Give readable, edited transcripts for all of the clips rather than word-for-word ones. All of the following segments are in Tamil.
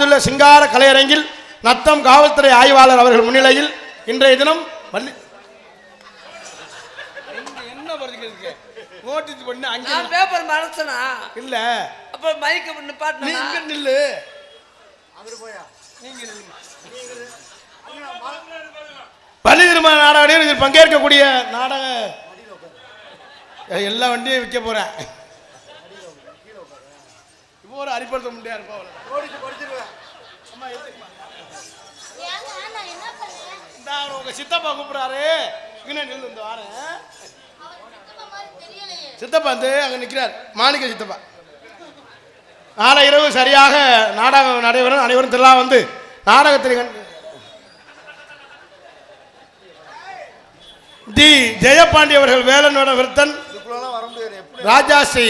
அமைந்துள்ள சிங்கார கலையரங்கில் நத்தம் காவல்துறை ஆய்வாளர் அவர்கள் முன்னிலையில் இன்றைய தினம் என்ன வருகிறது நோட்டீஸ் பண்ணி அங்க பேப்பர் மறச்சனா இல்ல அப்ப மைக் பண்ணி பாட்டு நீங்க நில்லு அவரு போயா நீங்க நில்லுங்க பள்ளி திருமண நாடகம் இதில் பங்கேற்கக்கூடிய நாடக எல்லா வண்டியும் விற்க போறேன் இப்போ ஒரு அரிப்படுத்த முடியாது உங்க சித்தப்பா கூப்பிடுறாரு இந்த வாரம் சித்தப்பா வந்து அங்க நிற்கிறார் மாணிக்க சித்தப்பா நாளை இரவு சரியாக நாடகம் நடைபெறும் அனைவரும் திருவிழா வந்து நாடகத்தில் டி ஜெயபாண்டி அவர்கள் வேலனோட Viruthan Rajashree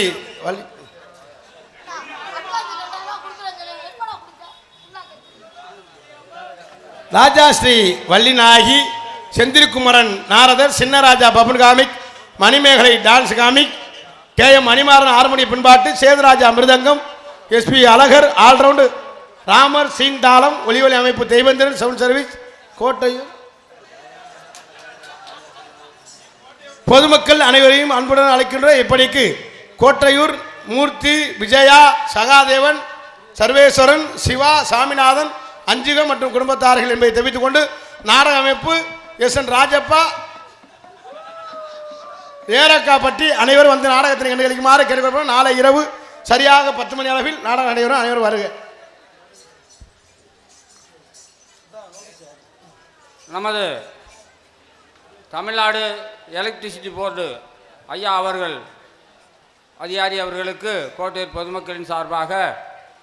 Rajashree Vallinayagi Senthilkumaran Naradar Chinnaraja Baban comic Manimegalai dance comic KM Manimaran ஹார்மோனிய பின்பாட்டு Sethuraja mridangam SP Azhagar all round Ramar scene தாளம் ஒலிவலி அமைப்பு தெய்வந்திரன் சவுண்ட் சர்வீஸ் கோட்டையூர் பொதுமக்கள் அனைவரையும் அன்புடன் அழைக்கின்ற இப்படிக்கு கோட்டையூர் மூர்த்தி விஜயா சகாதேவன் சர்வேஸ்வரன் சிவா சாமிநாதன் அஞ்சுகம் மற்றும் குடும்பத்தார்கள் என்பதை தெரிவித்துக் கொண்டு நாடக அமைப்பு SN ராஜப்பா ஏரக்காப்பட்டி அனைவரும் வந்து நாடகத்தினை கண்டுகளிக்குமாறு கேட்டுக்கொள்கிறோம். நாளை இரவு சரியாக 10 மணி அளவில் நாடகம் நடைபெறும். அனைவரும் வருக. நமது தமிழ்நாடு எலக்ட்ரிசிட்டி போர்டு ஐயா அவர்கள் அதிகாரி அவர்களுக்கு கோட்டையூர் பொதுமக்களின் சார்பாக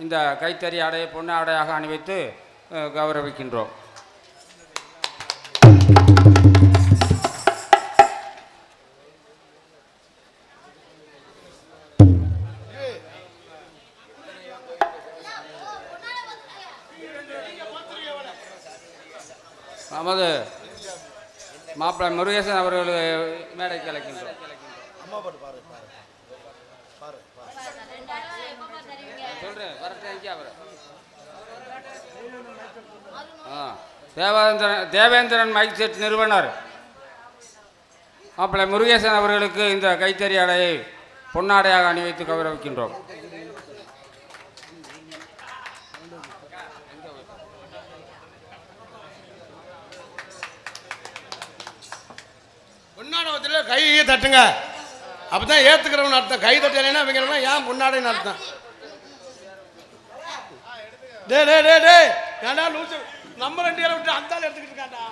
இந்த கைத்தறி ஆடையை பொண்ணு ஆடையாக அணிவித்து கௌரவிக்கின்றோம். நமது மாப்பிள்ளை முருகேசன் அவர்கள் மேடைக்கு அழைக்கின்றோம். சொல்றேன் தேவேந்திரன் மைக் செட் நிறுவனர் மாப்பிள்ளை முருகேசன் அவர்களுக்கு இந்த கைத்தறி ஆடையை பொன்னாடையாக அணிவித்து கௌரவிக்கின்றோம். பொன்னாடவத்தில் கையை தட்டுங்க, அப்பதான் ஏத்துக்கிறவன் அர்த்தம். கை தட்டலைன்னா அவங்க ஏன் பொன்னாடைன்னு அர்த்தம். டே டே டே டே ஏண்டா லூசு, நம்ம 2 பேரை விட்டு அந்த எடுத்துக்கிட்டு இருக்காண்டா.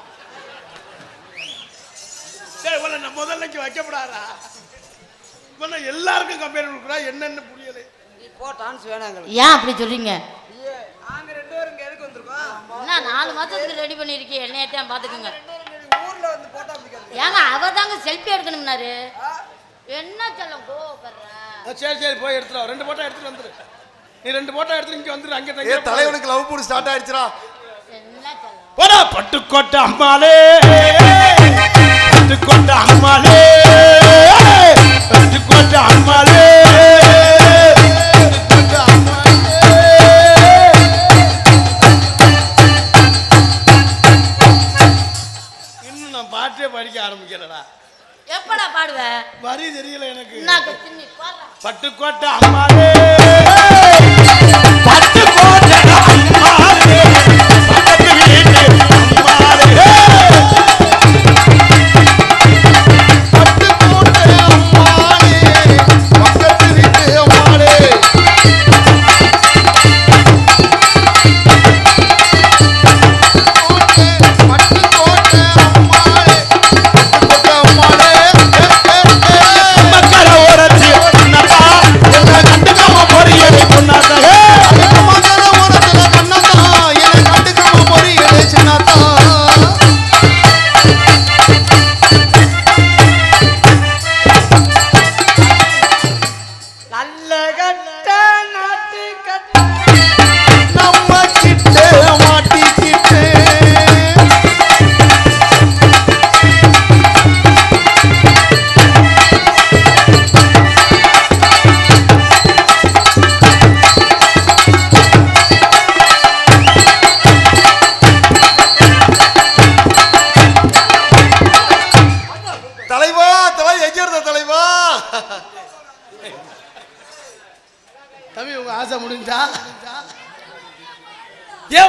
சரி உன்னை முதல்லைக்கு வைக்கப்படாதா, இவனை எல்லாருக்கும் கம்பேர் கொடுக்குறா, என்னன்னு புரியலை. ஏன் அப்படி சொல்றீங்க? நாங்க 2 பேரும் இங்க எதுக்கு வந்திருக்கோம்? என்ன 4 மாசத்துக்கு ரெடி பண்ணிருக்கீங்க, என்னையத்தான் பாத்துக்குங்க. ஊர்ல வந்து போட்டோ பிடிக்கிறது ஏங்க அவர் தாங்க செல்ஃபி எடுக்கணும்னாரு. என்ன சொல்லம் கோவப்படுற? சரி சரி போய் எடுத்துட்டு வா, 2 போட்டோ எடுத்துட்டு வந்துரு. நீ 2 போட்டோ எடுத்து இங்க வந்துரு. அங்க தங்க தலைவனுக்கு லவ் மூட் ஸ்டார்ட் ஆயிடுச்சுடா. என்ன சொல்லம் போடா பட்டுக்கோட்டை அம்மாளே, பட்டுக்கோட்டை அம்மாளே, பட்டுக்கோட்டை அம்மாளே, பட்டுக்கோட்டை அம்மாளே. இன்னும் நான் பாட்டே படிக்க ஆரம்பிக்கிறேடா. எப்படா பாடுவ? வரி தெரியல எனக்கு. பட்டுக்கோட்டை அம்மாளே, பட்டுக்கோட்டை அம்மாளே, பக்கத்து வீட்டு அம்மாளே, பட்டுக்கோட்டை அம்மாளே, பக்கத்து வீட்டு அம்மாளே. பட்டுக்கோட்டை அம்மாளே, பட்டுக்கோட்டை அம்மாளே, மக்கள உரச்சி உன்னதா என்ன கண்டுக்காம பொறியடி பொன்னாதே மக்கள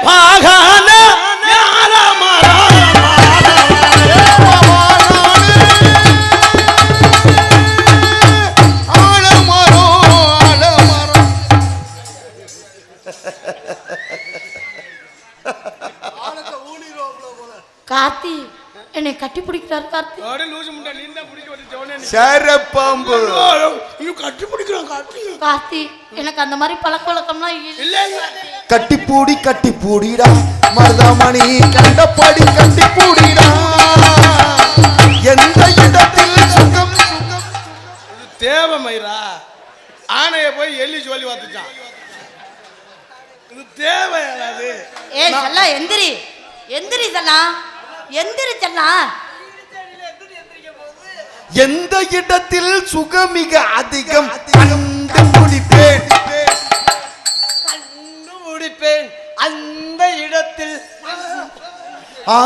வாகான கார்த்தி என்னை கட்டி பிடிக்கிறார் கார்த்தி. சரப்பாம்பு கார்த்தி எனக்கு அந்த மாதிரி பழக்க வழக்கம்லாம் இல்லை. கட்டி பூடிடா மருதாமணி கண்டபடி கட்டி பூடிடா எந்த இடத்தில் சுகம் தேவை மயிரா ஆனைய போய் எள்ளி சொல்லி பார்த்துச்சான். இது தேவையாது. ஏ சல்லா எந்திரி எந்திரி சல்லா எந்திரி சல்லா. எந்த இடத்தில் சுகமிக அதிகம் கண்டு முடிப்பேன் அந்த இடத்தில் ஆ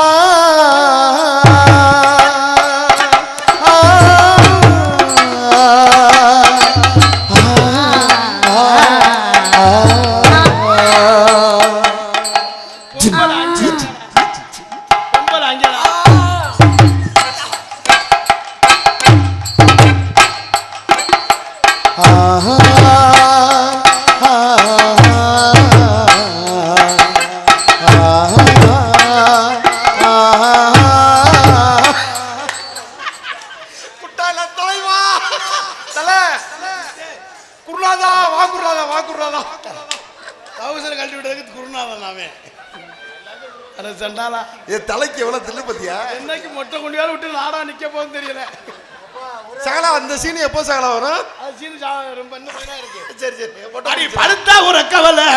ஆ தலைக்கு எவ்வளவு தில்லு பத்தியா? என்னைக்கு மொட்டை கொண்டியாலும் விட்டு நாடா நிக்க போகுதுன்னு தெரியல. சகலா அந்த சீன் எப்போ சகலா வரும்? அது சீன் ரொம்ப இன்னும் இருக்கு. சரி சரி அடி படுத்தா ஒரு கவலை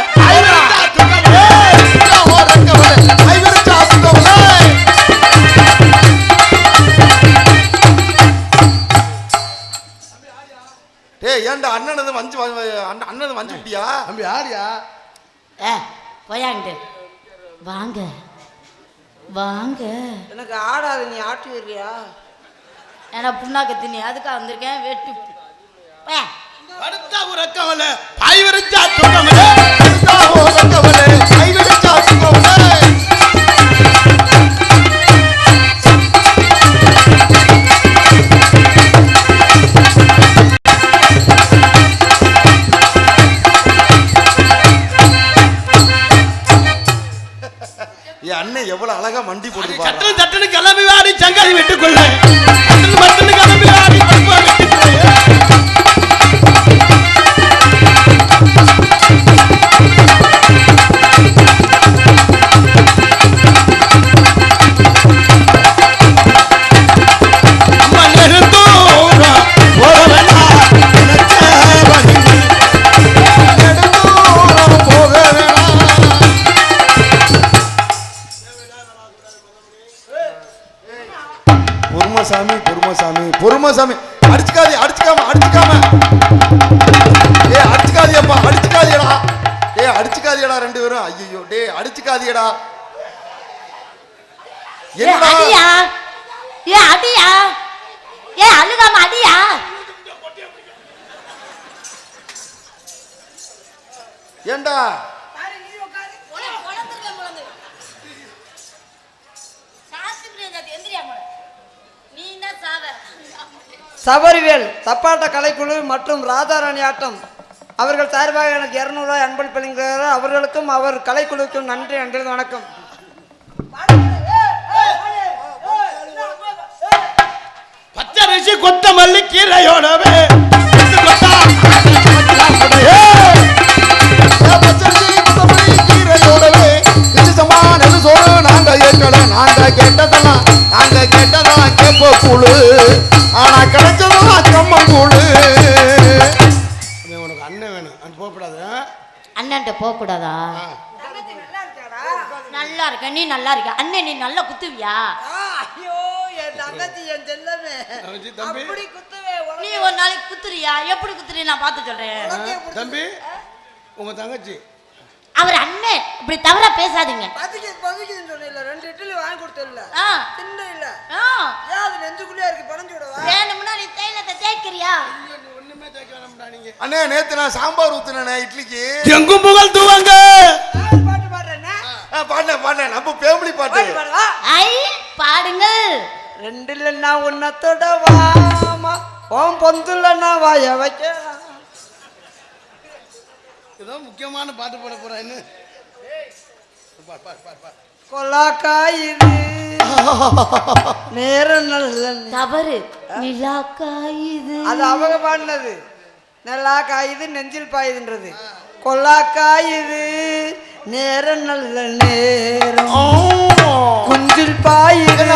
ஏன்டா அண்ணனது வஞ்சு அண்ணனது வஞ்சு விட்டியா? தம்பி யாரியா? போயாங்கிட்டு வாங்க வாங்க. எனக்கு ஆடாது, நீ ஆட்டி வருவியா? ஏன்னா புண்ணாக்கு தின்னி அதுக்காக வந்திருக்கேன். வெட்டு படுத்தா ஒரு கவலை பாய் வரைச்சா தூக்கமலே அண்ணன் எவ்வளவு அழகா மண்டி போட்டு சட்டன்னு சட்டன்னு கிளம்பி வாடி சங்காதி வெட்டுக்கொள்ள கிளம்பி வாடி பொறுமசாமி அடிச்சுக்காம அடிச்சுக்காதியடா ரெண்டு பேரும். ஐயோ டே அடிச்சுக்காதியடா. அடியா ஏ அடியா ஏ அழுகாம அடியா. ஏண்டா சபரிவேல் தப்பாட்ட கலைக்குழு மற்றும் ராதாராணி ஆட்டம் அவர்கள் சார்பாக எனக்கு 200 ரூபாய் அன்பளிப்பளிக்கிறார். அவர்களுக்கும் அவர் கலைக்குழுக்கும் நன்றி. நன்றி வணக்கம். பச்சரிசி கொத்தமல்லி கீரையோடவே நாங்க கேட்டதெல்லாம் கேப்ப கூழு ஆனா கிடைச்சதெல்லாம் கம்மங்கூழு. உனக்கு அண்ணன் வேணும் அது போகக்கூடாது. அண்ணன்ட்ட போகக்கூடாதா? நல்லா இருக்க நீ நல்லா இருக்க அண்ணன். நீ நல்லா குத்துவியா? நீ ஒரு நாளைக்கு குத்துறியா? எப்படி குத்துறியா நான் பார்த்து சொல்றேன். தம்பி உங்க தங்கச்சி அவர் அண்ணன் இப்படி தவறா பேசாதீங்க. ரெண்டு இட்லி வாங்கி கொடுத்தல வேணும்னா நீ தைலத்தை தேய்க்கிறியா? அண்ணே நேத்து நான் சாம்பார் ஊத்துனேனே இட்லிக்கு. எங்கும் புகழ் துவங்க. பாட்டு பாடுறேன்னா பாடினேன் நம்ம ஃபேமிலி பாட்டு. ஐ பாடுங்கள். ரெண்டுல நான் உன்னத்தோட வாமா ஓம் பொந்துல நான் வாய வைக்க. ஏதோ முக்கியமான பாட்டு பாட போறான்னு கொலாக்காயுது நேரம் நல்ல தவறு. நிலாக்காயுது. அது அவங்க பாடினது. நல்லா காயுது நெஞ்சில் பாயுதுன்றது. கொல்லாக்காயுது நேரம் நல்ல நேரம் குஞ்சில் பாயுது.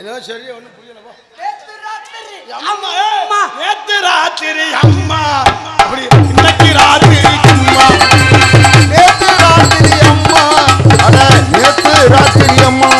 ஏதோ சரி ஒன்றும் புரியல. அம்மா நேத்து ராத்திரி அம்மா அப்படி இன்னைக்கு ராத்திரி அம்மா. நேத்து ராத்திரி அம்மா அட நேத்து ராத்திரி அம்மா.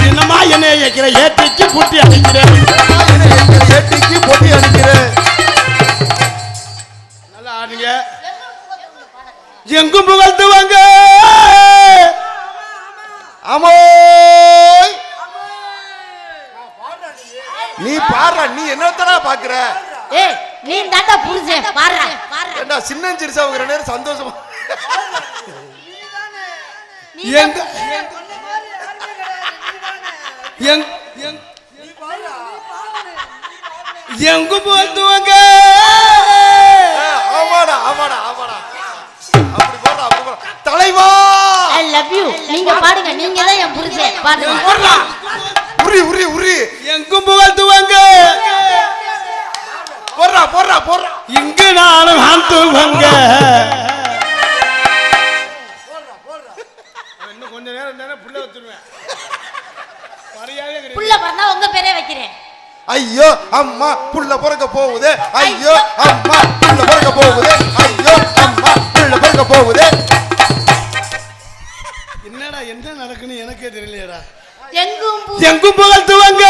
என்னம்மா என்ன ஏக்கிற ஏத்திக்கு கூட்டி அடிக்கிறேன். ஏட்டிக்கு பொட்டி அடிக்கிறேன். நல்லா ஆடுங்க. எங்கும் புகழ் துவங்க. அமோய் நீ பாடுற. நீ என்னத்தடா பாக்குற? ஏய் நீ தாண்டா புரிஞ்சேன் பாடுறா பாடுறா. ஏண்டா சின்னஞ்சிரிசா அவங்க ரெண்டு நேரம் சந்தோஷமா எங்க எங் எங் எங்கும் புகழ் துவங்க. ஆமாடா ஆமாடா ஆமாடா. அப்படி போடுறா அப்படி போடுறா. தலைவா ஐ லவ் யூ. நீங்க பாடுங்க. நீங்க தான் என் புரிஞ்சேன் பாடுங்க. போடுறா. உரி உரி உரி. எங்கும் புகழ் துவங்க. போடுறா போடுறா போடுறா. இங்கு நானும் துவங்க. இன்னும் கொஞ்ச நேரம் தானே புள்ள வச்சிருவேன். புள்ள பிறந்தா உங்க பேரே வைக்கிறேன். ஐயோ அம்மா புள்ள பிறக்க போகுது. ஐயோ அம்மா புள்ள பிறக்க போகுது. ஐயோ அம்மா புள்ள பிறக்க போகுது. என்னடா என்ன நடக்குன்னு எனக்கே தெரியலையடா. எங்கும் புகழ் துவங்க.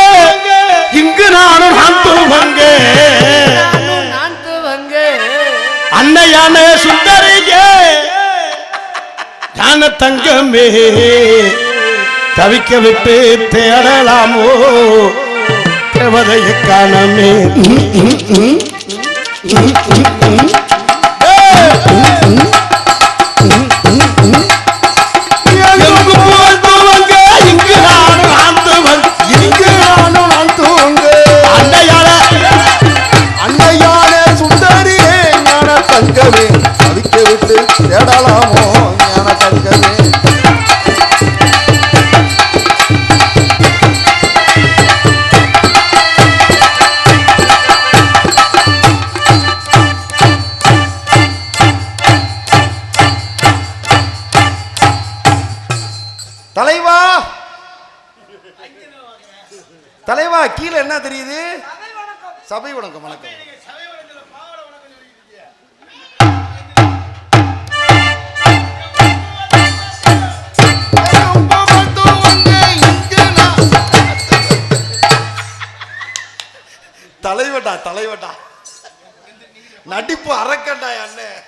இங்கு நானும் துவங்க. நான் துவங்க அன்னையான சுந்தரியே ஞான தங்கமே தவிக்க விட்டு தேடலாமோ தேவதைய காணமே. இங்கு நானும் துவங்க. இங்கு நானும் நான் தூங்க. அன்னையான சுந்தரியே ஞான தங்கமே தவிக்க விட்டு தேடலாமோ ஞான தங்கமே. தலைவா தலைவா கீழே என்ன தெரியுது? சபை வணக்கம். வணக்கம். தலைவட்டா தலைவட்டா நடிப்பு அறக்கண்டா அண்ணன்.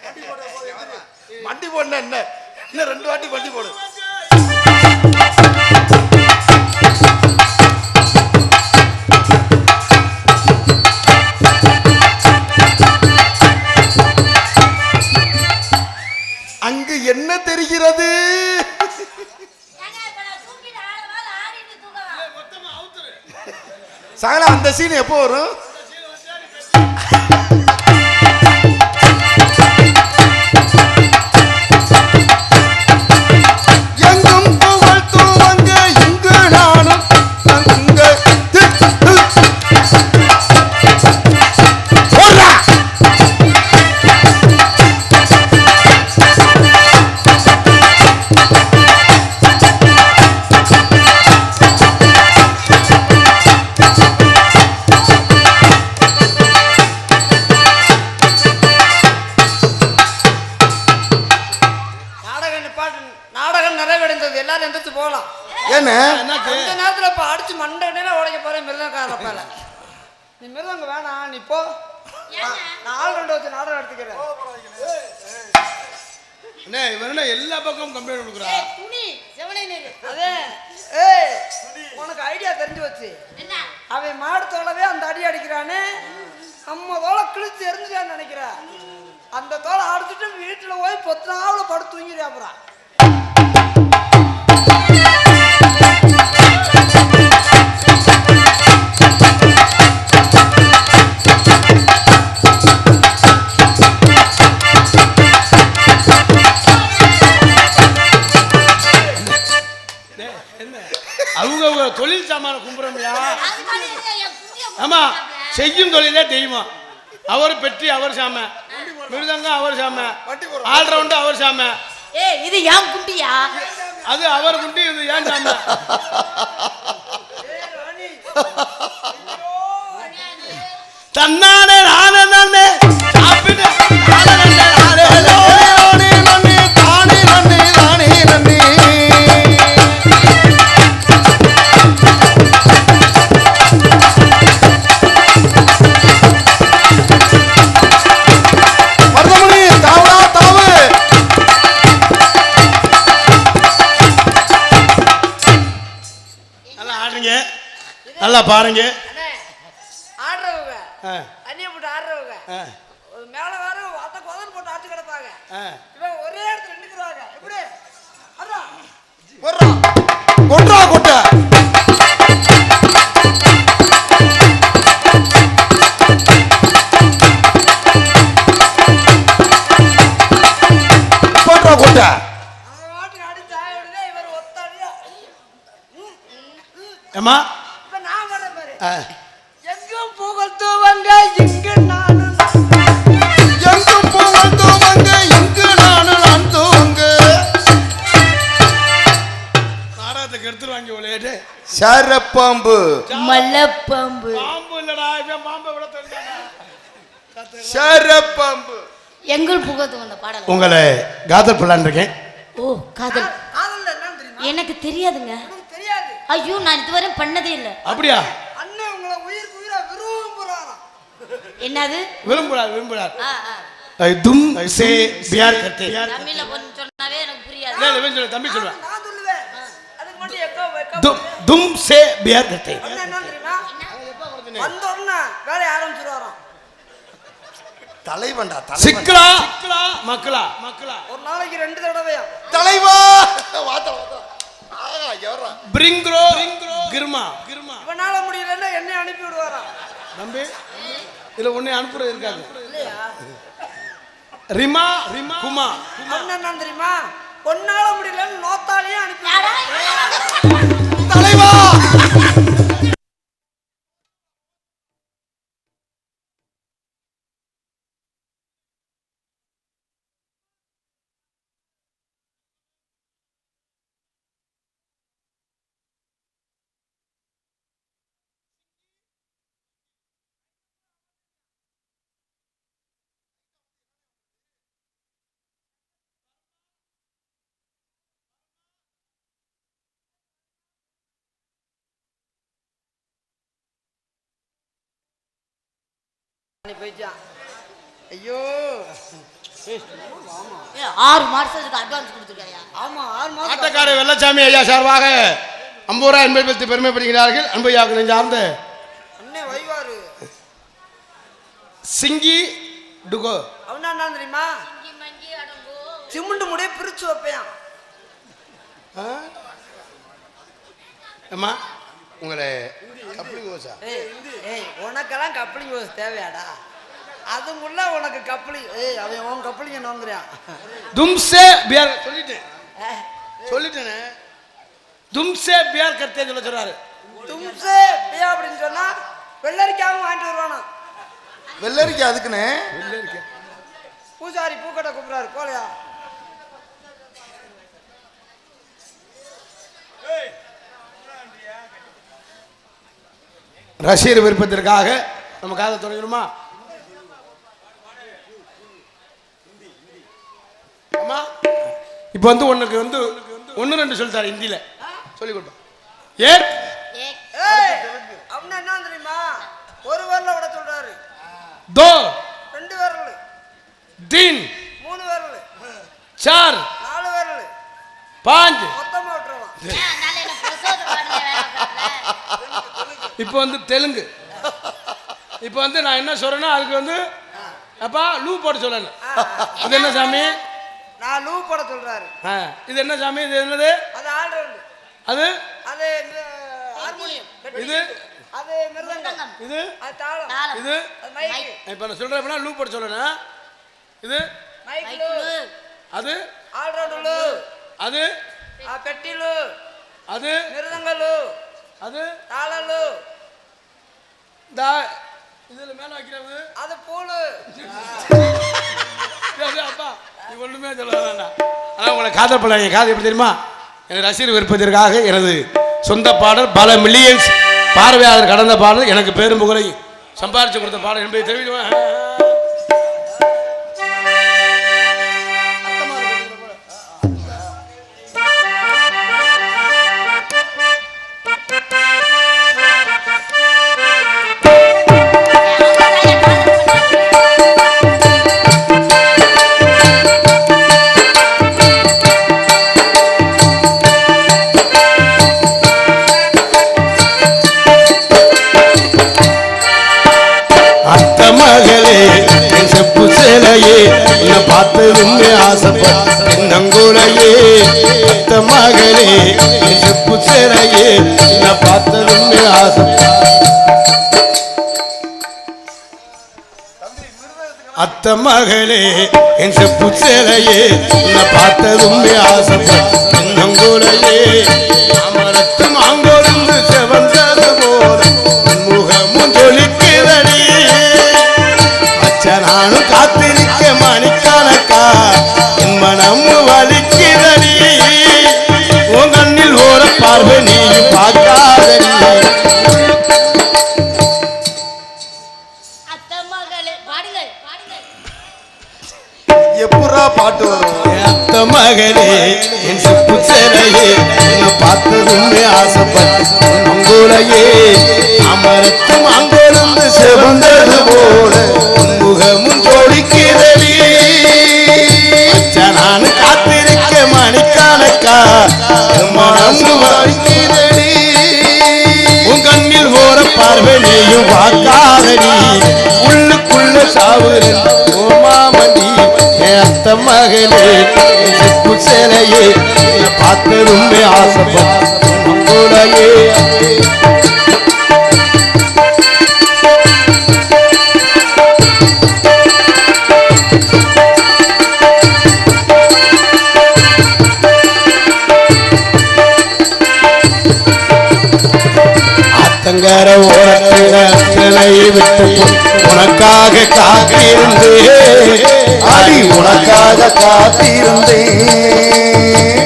வண்டி போட என்ன இன்னும் 2 வாட்டி வண்டி போடு. அங்கு என்ன தெரிகிறது? சகல அந்த சீன் எப்போ வரும்? எங்கும் புகழ் துவங்க இங்கு நானும் தங்க. நிறைவடைந்தது. எல்லாரும் எந்திரிச்சு போகலாம். என்ன இந்த நேரத்துல இப்ப அடிச்சு மண்டை உடைக்க போறேன் மிருதங்காரப்பால. நீ மிருதங்க வேணாம், நீ போ. நான் ஆள் 2 வச்சு நாடகம் எடுத்துக்கிறேன். அண்ணே இவன் எல்லா பக்கமும் கம்ப்ளைண்ட் கொடுக்குறா. அதே உனக்கு ஐடியா தெரிஞ்சு வச்சு அவன் மாடு அந்த அடி அடிக்கிறானே, நம்ம தோலை கிழிச்சு எரிஞ்சுட்டான்னு நினைக்கிறா. அந்த தோலை அடிச்சுட்டு வீட்டுல போய் 10 நாள் படுத்து தூங்கிடுறா. அப்புறம் அவங்க தொழில் சாமான கும்பிடுறோம்யா. ஆமா, செய்யும் தொழிலே தெய்வம். அவர் பெற்றி அவர் சாம, மிருதங்கம் அவர் சாம, ஆல்ரவுண்டு அவர் சாம. இது ஏன் குண்டியா? அது அவர் குண்டி, இது ஏன் சாம. தன்னானே நானே நானே சாப்பிட்டு நல்லா பாருங்க. ஆடுறவங்க அந்நிய போட்டு ஆடுறவங்க மேல வேற அத்த கொதன் போட்டு ஆட்டு கிடப்பாங்க. இவன் ஒரே இடத்துல நின்னுக்குறாங்க. எப்படி அடா போறா கொன்றா கொட்ட போறா கொட்ட அவன் வாட்டி அடிச்சு ஆயிடுதே. இவர் ஒத்தாடியா ஏமா எங்கும் புகழ்த்துவங்க இங்கு நானும் எங்கும் புகழ்த்துவங்க இங்கு நானும் நான் தூங்க. நாடகத்துக்கு எடுத்துருவாங்க ஒளேட்டு. சரப்பாம்பு மல்லப்பாம்பு. பாம்பு இல்லடா, இவன் பாம்பை விட தெரிஞ்சாங்க. சரப்பாம்பு. எங்கள் புகழ்த்து வந்த பாடல். உங்களை காதல் பண்ணலான்னு இருக்கேன். ஓ காதல். காதல் என்னன்னு தெரியுமா? எனக்கு தெரியாதுங்க. தெரியாது. ஐயோ, நான் இதுவரை பண்ணதே இல்லை. அப்படியா? அண்ணன் உங்களை உயிருக்கு உயிரா விரும்புறாராம். என்னது விரும்புறார் விரும்புறார். தும் சே பியார் கர்த்தே. தமிழ்ல கொஞ்சம் சொன்னாவே எனக்கு புரியாது. இல்ல இவன் சொல்ல, தம்பி சொல்லுவேன். நான் சொல்லுவேன். அதுக்கு மட்டும் எக்கோ தும் சே பியார் கர்த்தே. அண்ணன் என்ன தெரியுமா? வந்த உடனே வேலைய ஆரம்பிச்சிருவாராம். தலைவன்டா சிக்கலா மக்களா மக்களா. ஒரு நாளைக்கு 2 தடவையா தலைவா வாத்த வாத்த. ஆஹா எவரா பிரிங்க்ரோ கிர்மா. இவனால முடியலன்னா என்னை அனுப்பி விடுவாராம். தம்பி இதுல ஒண்ணே அனுப்புறது இருக்காது. இல்லையா? ரிமா குமா. அண்ணன் என்ன தெரியுமா? ஒன்னால முடியலன்னு நோத்தாலேயே அனுப்பி தலைவா. போயிட்டான். ஐயோ 6 மாசத்துக்கு அட்வான்ஸ் கொடுத்துருக்காயா? ஆமா 6 மாசம். ஆட்டக்கார வெள்ளச்சாமி ஐயா சார்பாக 50 ரூபாய் என்பதை பற்றி பெருமைப்படுகிறார்கள். அன்பையாக்கள் நெஞ்சார்ந்த அண்ணே வைவாரு சிங்கி டுகோ. அவனா என்ன தெரியுமா? சிமெண்ட் முடிய பிரிச்சு வைப்பேன். அம்மா உங்களை கப்ளிங் ஓசா. உனக்கெல்லாம் கப்ளிங் ஓஸ் தேவையாடா? அதுக்குள்ள உனக்கு கப்ளிங். அவன் உன் கப்ளிங் நோங்குறான். தும்சே பியார் சொல்லிட்டேனே. தும்சே பியார் கர்த்தே சொல்ல சொல்றாரு. தும்சே பியா அப்படின்னு சொன்னா வெள்ளரிக்காவும் வாங்கிட்டு வருவானா? வெள்ளரிக்கா அதுக்குன்னு பூசாரி பூக்கட்டை கூப்பிடுறாரு. போலையா? ரசிகர் விருப்பத்திற்காக நம்ம காதை தொடங்கணுமா? இப்போ வந்து உனக்கு வந்து ஒன்று ரெண்டு சொல்லிட்டாரு ஹிந்தியில் சொல்லி கொடுப்போம். ஏக் அப்படின்னா என்ன தெரியுமா? ஒரு விரல விட சொல்றாரு. दो 2 விரல், 3 3 விரல், 4 4 விரல், 5. மொத்தமா விட்டுருவான். இப்போ வந்து தெலுங்கு. இப்போ வந்து நான் என்ன சொல்றேன்னா அதுக்கு வந்து அப்பா லூ போட சொல்லணும். இது என்ன சாமி? நான் லூ போட சொல்றாரு. இது என்ன சாமி? இது என்னது? அது ஆல் ரவுண்ட். அது அது ஹார்மோனியம். இது அது மிருதங்கம். இது அது தாளம். இது அது மைக். இப்போ நான் சொல்றேன் அப்படின்னா லூ போட சொல்லணும். இது மைக் லூ. அது ஆல் ரவுண்ட் லூ. அது பெட்டி லூ. அது மிருதங்க லூ. அது தாள லூ. இதுல மேல வைக்கிறது அது பூலு. அப்பா நீ ஒண்ணுமே சொல்ல வேண்டாம். ஆனால் உங்களை காதல் பண்ண என் காது எப்படி தெரியுமா? எனக்கு ரசிகர் விருப்பத்திற்காக எனது சொந்த பாடல் பல மில்லியன்ஸ் பார்வையாளர் கடந்த பாடல் எனக்கு பேரும் புகழையும் சம்பாரிச்சு கொடுத்த பாடல் என்பதை தெரிவிக்குவேன். பார்த்ததும் ஆசைப்பட்ட நங்குலையே அத்த மகளே செப்பு சேலையே நான் பார்த்ததும் ஆசைப்பட்ட அத்த மகளே என் செப்பு சேலையே நான் பார்த்ததும் ஆசைப்பட்ட நங்குலையே அமரத்து மாங்கொருந்து செவந்தது போல முகமும் ஜொலிக்கிறடி நானும் காத்திருக்க மணிக்கணக்கா என் மனம் வலிக்கிறடி உன் கண்ணில் ஓர பார்வை நீயும் பார்க்காதடி. எப்படா பாட்டு வரும்? அத்த மகளே என் செப்பு சேலையே நான் பார்த்ததும் ஆசைப்பட்ட நங்குலையே அமரத்தும் அங்கொருந்து செவந்தது போல முகமும் ஜோடிக்கிறடி நான் காத்திருக்க மணிக்கணக்கா மனம் வலிக்கிறடி உன் கண்ணில் ஓர பார்வை நீயும் பார்க்காதடி உள்ளுக்குள்ள சாவுற ஓமாமணி அத்த மகளே செப்பு சேலையே பார்த்ததும் ஆசைப்பட்ட நங்குலையே தங்கர ஓரத்தினை விட்டு உனக்காக காத்திருந்தே அடி உனக்காக காத்திருந்தே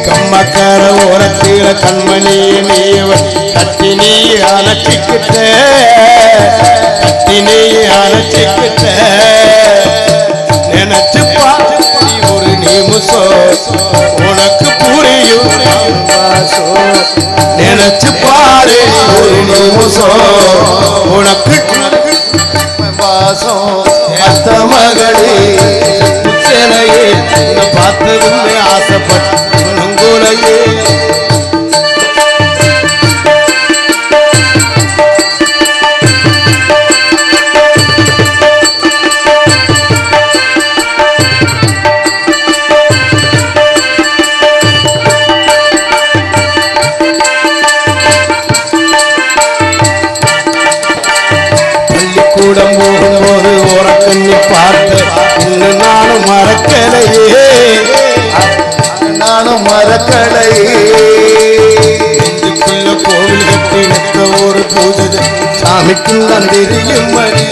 கம்மக்கர ஓரத்தில கண்மணியை நீவன் கட்டி நீ அணைச்சிக்கிட்ட அணைச்சிக்கிட்ட நினைச்சு பார்த்து ஒரு நிமிஷம் உனக்கு புரியும் நினைச்சு பாரு ஒரு நிமிஷம் உனக்கு வாசம் அத்த மகளே சிலையே பார்த்ததும் ஆசைப்பட்ட நங்குலையே கூடம் போகும்போது உறக்கண்ணி பார்த்து இன்னும் நானும் மறக்கலையே நானும் மறக்கலையே இதுக்குள்ள கோவில் கட்டி நிற்க ஒரு பூஜை சாமிக்கும் தான் தெரியும் மணி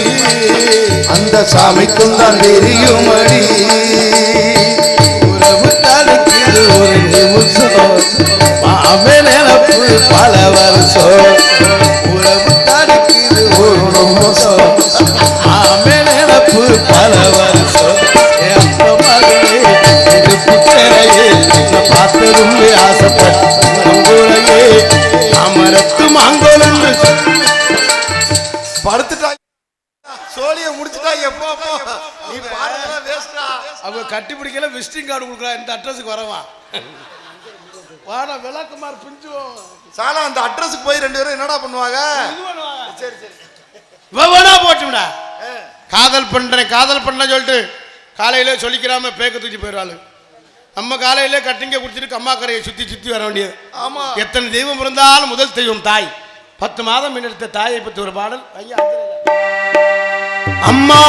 அந்த சாமிக்கும் தான் தெரியும் அடி உறவு தடுக்கிறது ஒரு நிமிஷம் மாமே நினப்பு பல வருஷம் உறவு தடுக்கிறது ஒரு நிமிஷம் மாமே நினப்பு பல வருஷம் என் மகளே இது புத்தரையே பார்த்ததும் ஆசைப்பட்ட போ போ நீ பாடுறதெல்லாம் வேஸ்டா அவங்க கட்டி பிடிக்கல விசிட்டிங் கார்டு கொடுக்குறா இந்த அட்ரஸுக்கு வரவா வாடா விளக்குமார் பிஞ்சுவோம் சாலா அந்த அட்ரஸுக்கு போய் 2 பேரும் என்னடா பண்ணுவாங்க சரி சரி வேணா போட்டுடா காதல் பண்றேன் சொல்லிட்டு காலையில சொல்லிக்கிறாம பேக்க தூக்கி போயிடுறாள் நம்ம காலையில கட்டிங்க குடிச்சிட்டு கம்மாக்கரையை சுத்தி வர வேண்டியது ஆமா எத்தனை தெய்வம் இருந்தாலும் முதல் தெய்வம் தாய் 10 மாதம் முன்னெடுத்த தாயை பற்றி ஒரு பாடல் ஐயா அம்மா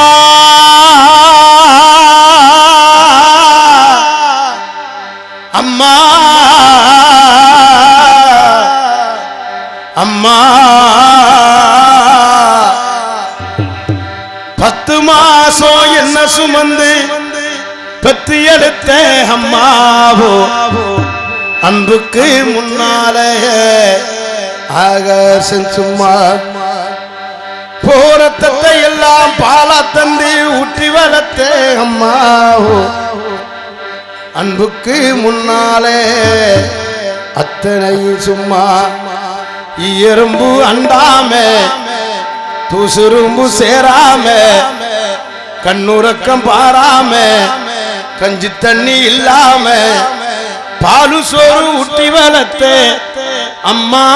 அம்மா அம்மா 10 மாசம் என்ன சுமந்து பெத்து எடுத்த அம்மாவோ அன்புக்கு முன்னாலே ஆகாசம் சும்மா போரத்தத்தை எல்லாம் பாலா தந்து ஊற்றி வளர்த்த அம்மாவோ அன்புக்கு முன்னாலே அத்தனையும் சும்மா எறும்பு அண்டாம தூசுரும்பு சேராம கண்ணுறக்கம் பாராம கஞ்சி தண்ணி இல்லாம பாலு சோறு ஊட்டி வளர்த்த அம்மா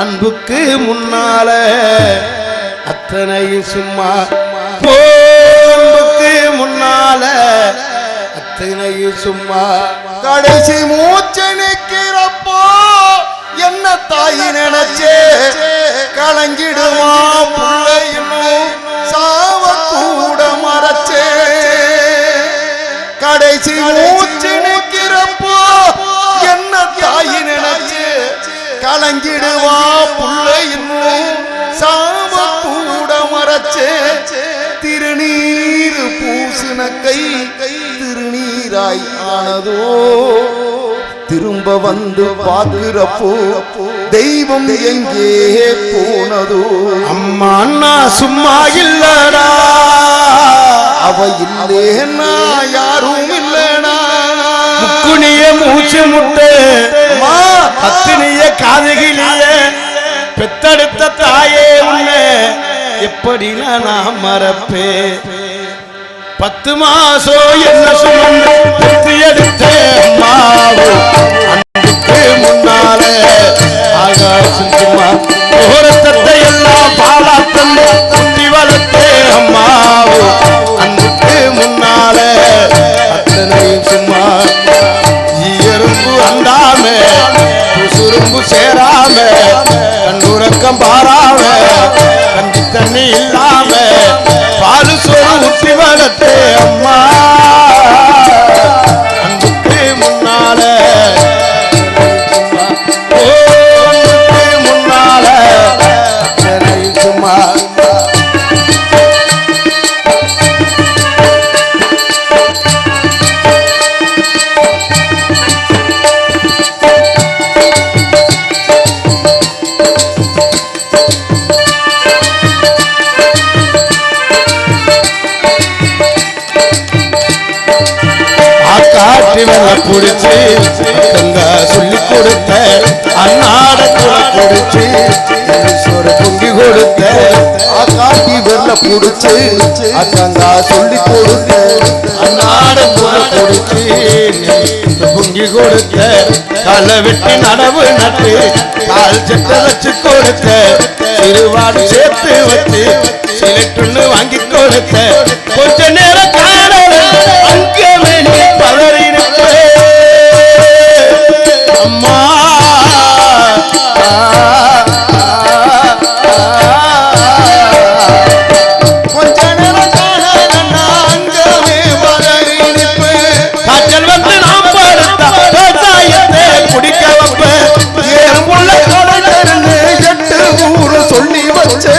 அன்புக்கு முன்னால அத்தனையும் சும்மா அன்புக்கு முன்னால அத்தனையும் சும்மா கடைசி மூச்சு நிக்கிறப்போ என்ன தாய் நினைச்சே கலங்கிடுமா புள்ள இன்னும் சாவ கூட மறைச்சே கடைசி மூச்சு நிக்கிறப்போ என்ன தாய் நினைச்சே கலங்கிடுவா புள்ள இன்னும் சாவ கூட மறைச்சே திருநீர் பூசின கை திருநீராய் ஆனதோ திரும்ப வந்து பார்க்கிறப்போ தெய்வம் எங்கே போனதோ அம்மா அண்ணா சும்மா இல்லடா அவ இல்லேன்னா யாரும் இல்லனா முக்குனிய மூச்சு முட்டு கத்தினிய காதுகிலிய பெத்தெடுத்த தாயே உன்னை எப்படி நான் மறப்பேன் 10 மாசம் என்ன சுமந்து பெத்து எடுத்த அம்மாவோ அன்புக்கு முன்னாலே ஆகாசம் சும்மா ஓரத்தத்தை எல்லாம் பாலா தந்து குட்டி வளர்த்த அம்மாவோ அன்புக்கு முன்னாலே அத்தனையும் சும்மா எறும்பு அண்டாம சுரும்பு சேராம கண்ணுறக்கம் பாராம கஞ்சி தண்ணி இல்லாம பாலு சோறு ஊற்றி வளர்த்த அம்மா அன்புக்கு முன்னால முன்னால சும்மா காட்டி வெள்ள புடிச்சு கங்கா சொல்லி கொடுத்த அன்னாட குல குடிச்சு சோறு பொங்கி கொடுத்த காட்டி வெள்ள புடிச்சு அக்கங்கா சொல்லி கொடுத்த அன்னாட குல குடிச்சு பொங்கி கொடுத்த களை வெட்டி நடவு நட்டு கால் சட்டை வச்சு கொடுத்த சிறுவாடு சேர்த்து வச்சு சிலட்டுன்னு வாங்கி கொடுத்த கொஞ்ச நேரம் காணல அங்கே வெளியே பதறினப்ப அம்மா கொஞ்ச நேரம் காணல அங்கே பதறினப்ப காய்ச்சல் வந்து நாம் படுத்த விவசாயத்தை குடிக்க வைப்ப ஏறுமுள்ள கொலைஞர்னு 8 ஊரு சொல்லி வச்சு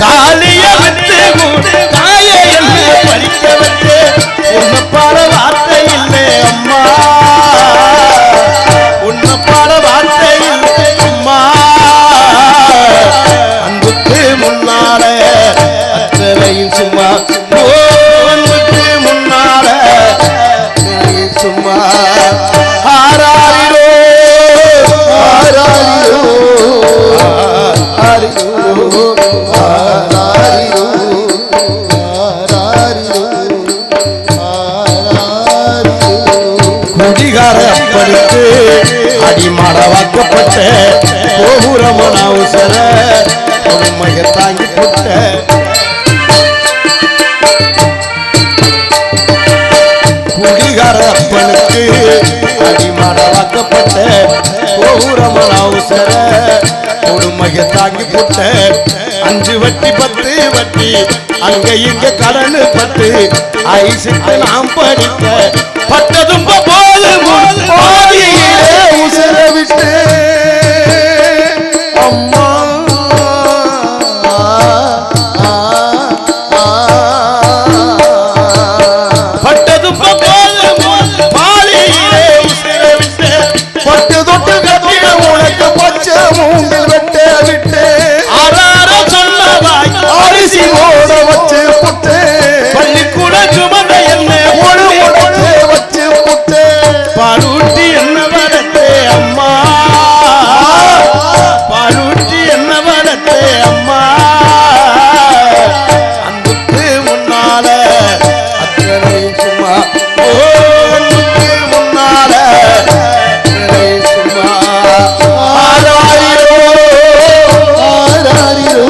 தாலிய விட்டு தாயை என்ன படிக்க அப்பனுக்கு அடிமாட வாக்கப்பட்ட கோபுரமன அவசர கொடுமையை தாங்கி போட்ட குடிகார அப்பனுக்கு அடிமாட வாக்கப்பட்ட கோபுரமன அவசர கொடுமையை தாங்கி போட்ட 5 வட்டி 10 வட்டி அங்க இங்க கடனு பட்டு ஐசுக்கு நாம் படிக்க பட்டதும் போது பாதியிலே உசுர விட்டு அம்மா பட்டதும் போது பாதியிலே உசுர விட்டு பட்டு தொட்டு கட்டிட உனக்கு பச்சை மூங்கில் வெட்ட விட்டு அரிசி ஓட வச்சு புட்டு பள்ளிக்கூட சுமந்த என்ன உடச்சு வச்சு புட்டு பாலூட்டி என்ன வளர்த்தே அம்மா பாலூட்டி என்ன வளர்த்தே அம்மா அன்புக்கு முன்னால அத்தனை சும்மா ஓ அன்புக்கு முன்னால அத்தனை சும்மா ஆராரிரோ ஆராரிரோ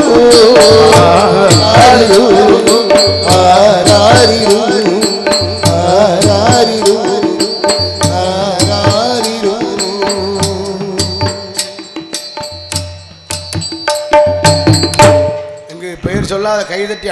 பெயர் சொல்லாத கைதட்டி